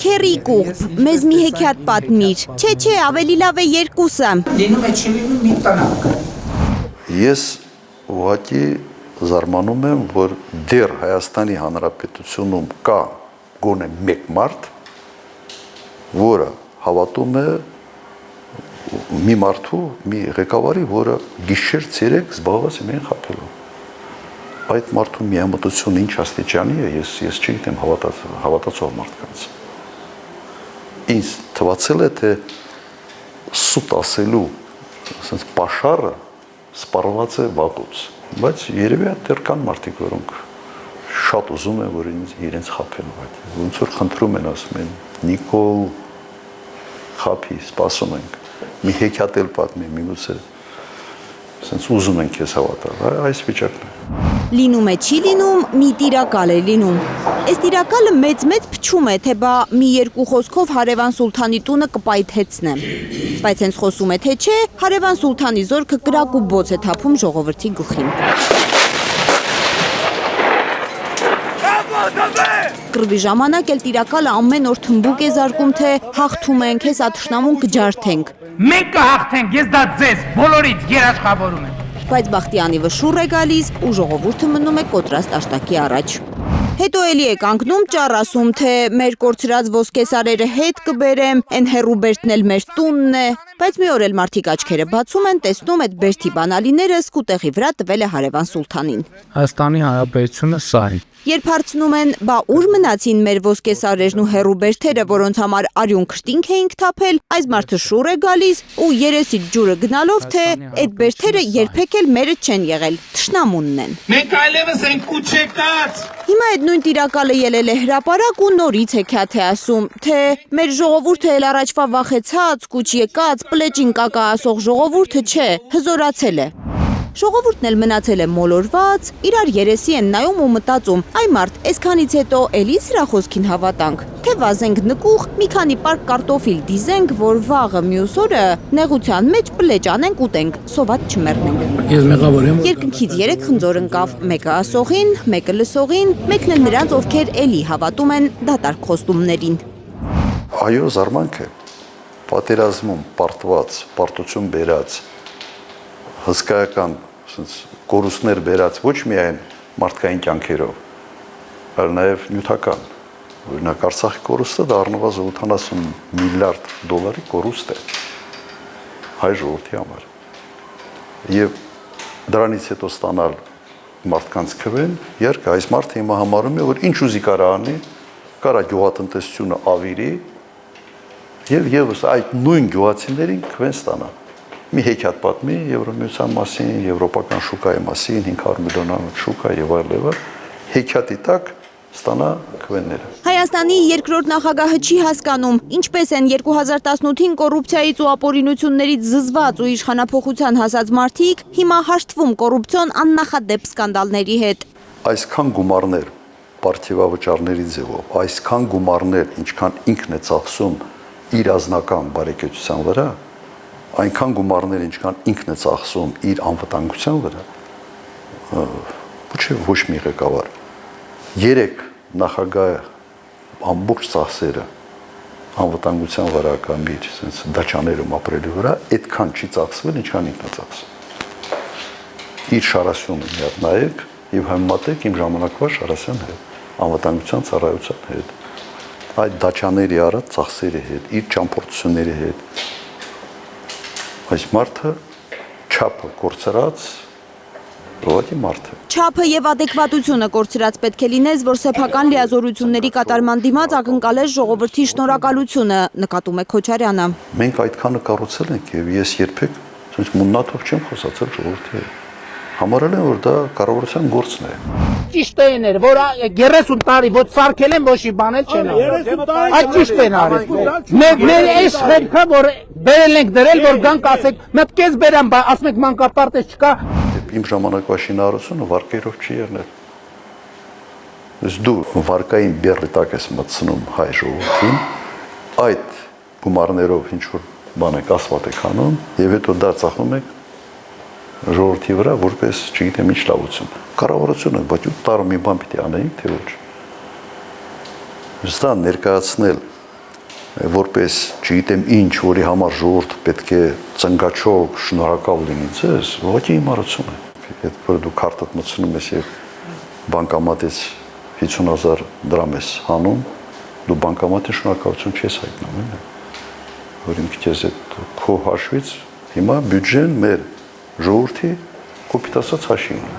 քերի կուղբ, մեզ մի հեքիաթ պատմիր, չէ, ավելի լավ է երկուսը։ Լինում է չի լինում մի տնակ։ Ես ուղղակի զարմանում եմ, որ դեռ Հայաստանի Հանրապետությունում կա գոնե մեկ մարդ, որը հավատում է մի մարդու, մի ղեկավարի, որը գիշեր ցերեկ զբաղված է միայն խաբելով։ Այդ մարդու միամտությունը ինչ աստիճանի է, ես չգիտեմ հավատացող մարդկանց։ Ինձ թվացել է, թե սուտ ասելու ասենց պաշարը սպառված է վաղուց, բայց երևի դեռ կան մարդիկ, որոնք շատ ուզում են, որ իրենց խաբեն, ոնց որ խնդրում են, ասում են, Նիկոլ, խաբի, սպասում ենք, մի հեքիաթ էլ պատմի, միգուցե ասենց ուզում են քեզ հավատալ, այս վիճակն է։ Լինում է չի լինում, մի տիրակալ է լինում։ Այս տիրակալը մեծ փչում է, թե բա մի երկու խոսքով Հարևան Սուլթանի տունը կպայթեցնե։ Բայց հենց խոսում է, թե չէ, Հարևան Սուլթանի զորքը կրակ ու բոց է թափում ժողովրդի գլխին։ Կռվի ժամանակ էլ տիրակալը ամեն օր թմբուկ է զարկում, թե հաղթում ենք, հեսա թշնամուն կջարդենք։ Մենք կհաղթենք, ես դա ձեզ բոլորից երաշխավորում եմ։ Բայց Բախտյանի վշուռ է գալիս ու ժողովուրդը մնում է կոտրած տաշտակի առաջ։ Հետո էլի է կանգնում ճառ ասում, թե մեր կորցրած ոսկեսարերը հետ կբերեմ, են Հերուբերտն էլ մեր տունն է, բայց մի օր էլ մարդիկ աչքերը բացում են, տեսնում այդ Բերթի բանալիները սկուտեղի վրա տվել է Հարևան Սուլթանին։ Հայաստանի Հանրապետությունը սա է։ Երբ հարցնում են, բա ուր մնացին մեր ոսկեսարերն ու Հերուբերթերը, որոնց համար արյուն քրտինք էինք թափել, այս մարդը շուռ է գալիս ու երեսից ջուրը գնալով, թե այդ բերթերը երբեք էլ մերը չեն եղել, թշնամունն են։ Մենք այլևս ենք ու չեկած։ Հիմա այդ նույն տիրակալը ելել է հրապարակ ու նորից հեքիաթ է ասում, թե մեր ժողովուրդը էլ առաջվա վախեցած, կուչ եկած, պլեճին կակա ասող ժողովուրդը չէ, հզորացել է։ Ժողովուրդն էլ մնացել է մոլորված, իրար երեսի են նայում ու մտածում, այ մարդ, այսքանից հետո էլի սրա խոսքին հավատանք, թե վազենք նկուղ, մի քանի պարկ կարտոֆիլ դիզենք, որ վաղը մյուս օրը նեղության մեջ պլեճ անենք ուտենք, սոված չմեռնենք։ Ես մեղավոր եմ։ Երկնքից 3 խնձոր ընկավ, մեկը ասողին, մեկը լսողին, մեկն էլ նրանց, ովքեր էլի հավատում են դատարկ խոստումներին։ Այո, զարմանք է, պատերազմում պարտված, պարտություն բերած, հսկայական կորուստներ բերած ոչ միայն մարդկային կյանքերով, այլ նաև նյութական։ Օրինակ Արցախի կորուստը դա առնվազն 70 միլիարդ դոլարի կորուստ է հայ ժողովրդի համար։ Եվ դրանից հետո ստանալ մարդկանց քվեն, երկը այս մարդը հիմա համարում է, որ ինչ ուզի կարա անի, կարա գյուղատնտեսությունը ավիրի եւ եւս այդ նույն գյուղացիներին քվեն ստանա։ Մի հեքիաթ պատմի Եվրոմիության մասին, եվրոպական շուկայի մասին, 500 միլիոնանոց շուկա եւ այլն, հեքիաթի տակ ստանա քվենները։ Հայաստանի երկրորդ նախագահը չի հասկանում, ինչպես են 2018-ին կոռուպցիայից ու ապօրինություններից զզված ու իշխանափոխության հասած մարդիկ հիմա հաշտվում կոռուպցիոն աննախադեպ սկանդալների հետ։ Այսքան գումարներ պարտիվավճարների ձևով, այսքան գումարներ, ինչքան ինքն է ծախսում իր ազնական բարեկեցության վրա, այնքան գումարներ, ինչքան ինքն է ծախսում իր անվտանգության վրա, ոչ մի ղեկավար։ 3 նախագահ ամբողջ ծախսերը անվտանգության վրա կամ իր դաչաներում ապրելու վրա այդքան չի ծախսվել, ինչքան ինքն է ծախսում։ Իր շարասյունը միատ նայեք եւ համեմատեք իմ ժամանակվա շարասյան հետ, անվտանգության ծառայության հետ, այդ դաչաների առած ծախսերի հետ, իր ճամփորդությունների հետ։ Այս մարդը չափը կորցրած Ռոդի մարդը։ Չափը եւ adekvatությունը կորցրած պետք է լինես, որ սեփական լիազորությունների կատարման դիմաց ակնկալես ժողովրդի շնորհակալությունը, նկատում է Քոչարյանը։ Մենք այդքանը կառուցել ենք եւ ես երբեք մուննաթով չեմ խոսացել ժողովրդի հետ։ Համարել եմ, որ դա կառավարության գործն է։ Ճիշտ էներ, որ 30 տարի ոչ սարքել են, ոչի բանել չեն արել։ Այդ ճիշտ են արել։ Մեր այս խելքը, որ բերել ենք դրել, որ գանք ասեք, մտքես բերամ, ասում եք մանկապարտեզ չկա։ Իմ ժամանակվա շինարարությունը վարկերով չի եղել։ Իսկ դու վարկային բեռի տակ ես մտցնում հայ ժողովրդին, այդ գումարներով ինչ որ բան եք ասված եք անում, եւ հետո դա ծախում եք ժողովրդի վրա որպես, չգիտեմ, ինչ լավություն։ Կառավարությունը, բայց 8 տարի մի բան պիտի անեին, թե ոչ։ Դա ներկայացնել որպես չգիտեմ ինչ, որի համար ժողովուրդը պետք է ծնգաչոք շնորհակալ լինի ձեզ, ուղղակի հիմարություն է։ Այդ որ դու քարտդ մտցնում ես եւ բանկամատից 50,000 դրամ ես հանում, դու բանկամատի շնորհակալություն չես հայտնում, որ ինքը քեզ այդ քո հաշվից հիմա բյուջեն մեր ժողովրդի կոպիտ ասած հաշի ունի։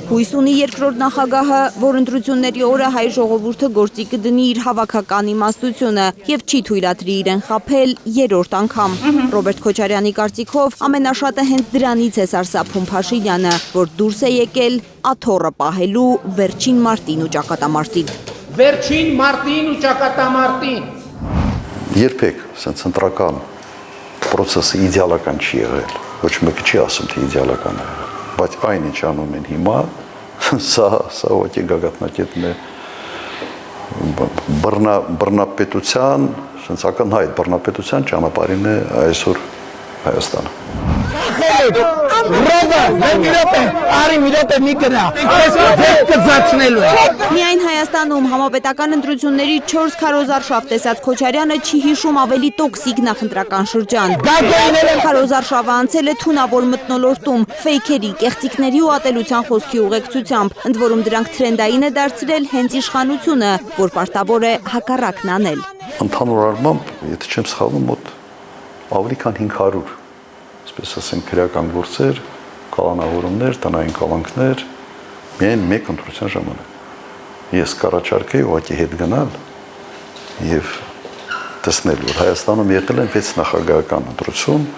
Հույս ունի երկրորդ նախագահը, որ ընտրությունների օրը հայ ժողովուրդը գործի կդնի իր հավաքական իմաստությունը եւ չի թույլատրի իրեն խաբել երրորդ անգամ։ Ռոբերտ Քոչարյանի կարծիքով ամենաշատը հենց դրանից է սարսափում Փաշինյանը, որ դուրս է եկել աթոռը պահելու վերջին մարտին ու ճակատամարտին։ Վերջին մարտին ու ճակատամարտին։ Երբեք ասենց ընտրական process-ը իդեալական չի եղել։ Ոչ մեկը չի ասում, թե իդեալական է։ Բայց այն ինչ անում են հիմա, սա ուղղակի գագաթնակետն է բռնապետության, ասենց ակնհայտ բռնապետության ճանապարհին է այսօր Հայաստանը։ Միայն Հայաստանում համապետական ընտրությունների 4 քարոզարշավ տեսած Քոչարյանը չի հիշում ավելի տոքսիկ նախընտրական շրջան։ Քարոզարշավը անցել է թունավոր մթնոլորտում, ֆեյքերի, կեղծիքների ու ատելության խոսքի ուղեկցությամբ, ընդ որում դրանք թրենդային է դարձրել հենց իշխանությունը, որ պարտավոր է հակառակն անել։ Ընդհանուր առմամբ, եթե չեմ սխալվում, մոտ ավելի քան 500 այսպես ասենք քրեական գործեր, կալանավորումներ, տնային կալանքներ միայն մեկ ընտրության ժամանակ։ Ես կառաջարկեի ուղղակի հետ գնալ եւ տեսնել, որ Հայաստանում եղել են 6 նախագահական ընտրություն,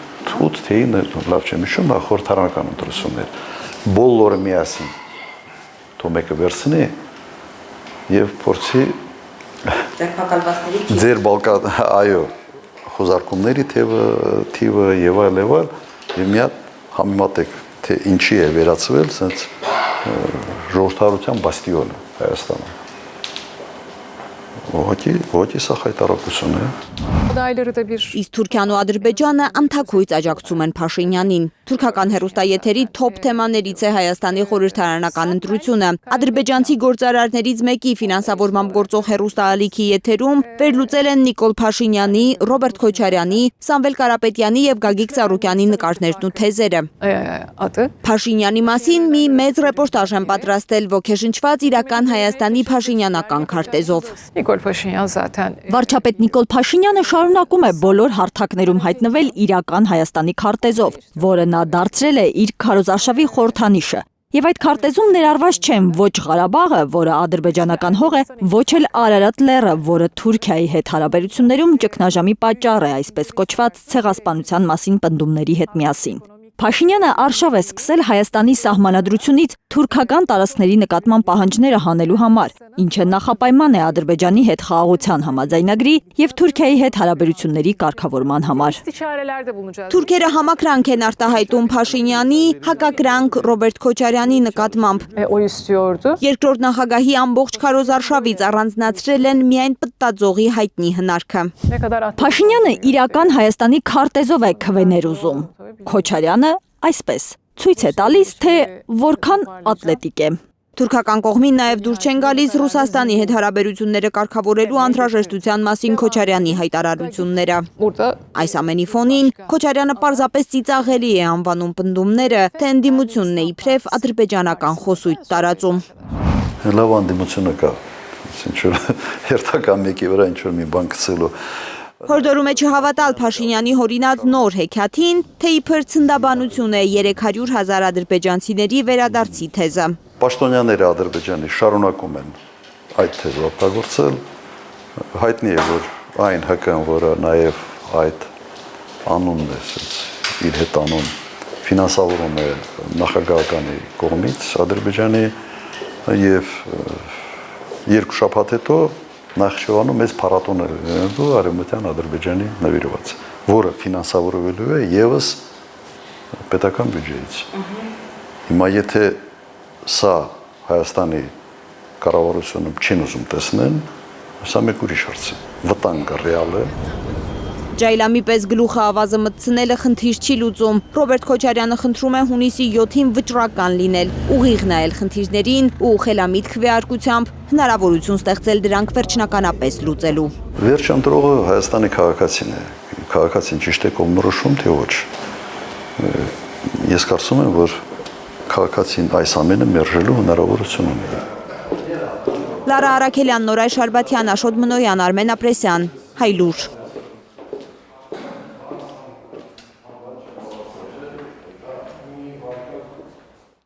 8 թե 9, լավ չեմ հիշում, խորհրդարանական ընտրություններ։ Բոլորը միասին թող մեկը վերցնի եւ փորձի այո, խոզարկումների թիվը եւ այլ եւ մի հատ համեմատեք, թե ինչի է վերածվել sense ժողովրդարության բաստիոնը Հայաստանում։ Ուղղակի սա խայտարակություն է։ Իսկ Թուրքիան ու Ադրբեջանը անթաքույց աջակցում են Փաշինյանին։ Թուրքական հեռուստաեթերի թոփ թեմաներից է Հայաստանի խորհրդարանական ընտրությունը։ Ադրբեջանցի գործարարներից մեկի ֆինանսավորմամբ գործող հեռուստաալիքի եթերում վերլուծել են Նիկոլ Փաշինյանի, Ռոբերտ Քոչարյանի, Սամվել Կարապետյանի եւ Գագիկ Ծառուկյանի նկարներն ու թեզերը։ Փաշինյանի մասին մի մեծ ռեպորտաժ են պատրաստել ոգեշնչված իրական Հայաստանի փաշինյանական քարտեզով։ Վարչապետ Նիկոլ Փաշինյանը շարունակում է բոլոր հարթակներում հայտնվել իրական Հայաստանի քարտեզով, որը նա դարձրել է իր քարոզարշավի խորհրդանիշը։ Եվ այդ քարտեզում ներառված չեն ոչ Ղարաբաղը, որը ադրբեջանական հող է, ոչ էլ Արարատ լեռը, որը Թուրքիայի հետ հարաբերություններում ճգնաժամի պատճառ է, այսպես կոչված ցեղասպանության մասին պնդումների հետ միասին։ Փաշինյանը արշավ է սկսել Հայաստանի սահմանադրությունից թուրքական տարածքների նկատմամբ պահանջները հանելու համար, ինչը նախապայման է Ադրբեջանի հետ խաղաղության համաձայնագրի եւ Թուրքիայի հետ հարաբերությունների կարգավորման համար։ Թուրքերը համակրանք են արտահայտում Փաշինյանի, հակակրանք Ռոբերտ Քոչարյանի նկատմամբ։ Երկրորդ նախագահի ամբողջ քարոզարշավից առանձնացրել են միայն պտտաձողի հայտնի հնարքը։ Փաշինյանը իրական Հայաստանի քարտեզով է քվեներ ուզում։ Քոչարյանը այսպես ցույց է տալիս, թե որքան ատլետիկ է։ Թուրքական կողմին նաև դուր չեն գալիս Ռուսաստանի հետ հարաբերությունները կարգավորելու անհրաժեշտության մասին Քոչարյանի հայտարարությունները։ Այս ամենի ֆոնին Քոչարյանը պարզապես ծիծաղելի է անվանում պնդումները, թե ընդդիմությունն է իբրև ադրբեջանական խոսույթ տարածում։ Լավ ընդդիմությունը կա, ինչ-որ հերթական մեկի վրա ինչ-որ մի բան գցելու։ Հորդորում է չհավատալ Փաշինյանի հորինած նոր հեքիաթին, թե իբր ցնդաբանություն է 300,000 ադրբեջանցիների վերադարձի թեզը։ Պաշտոնյաները Ադրբեջանի շարունակում են այդ թեզը օգտագործել։ Հայտնի է, որ այն ՀԿ-ն, որը նաև այդ անունն է, իր հետ անուն ֆինանսավորում է նախագահականի կողմից Ադրբեջանի եւ երկու շաբաթ հետո Նախճեվանում մեծ փառատոն է Արևմտյան Ադրբեջանի նվիրված, որը ֆինանսավորվելու է եւս պետական բյուջեից։ Հիմա եթե սա Հայաստանի կառավարությունում չեն ուզում տեսնեն, սա մեկ ուրիշ հարց է։ Վտանգը ռեալ է։ Ջայլամի պես գլուխը ավազը մտցնելը խնդիր չի լուծում։ Ռոբերտ Քոչարյանը խնդրում է հունիսի 7-ին վճռական լինել, ուղիղ նայել խնդիրներին ու խելամիտ քվեարկությամբ հնարավորություն ստեղծել դրանք վերջնականապես լուծելու։ Վերջընտրողը Հայաստանի քաղաքացին է։ Քաղաքացին ճիշտ է կողմնորոշում, թե ոչ։ Ես կարծում եմ, որ քաղաքացին այս ամենը մերժելու հնարավորություն ունի։ Լարա Արաքելյան, Նորայր Շարբաթյան, Աշոտ Մնոյան, Արմեն Ապրեսյան, Հայլուր։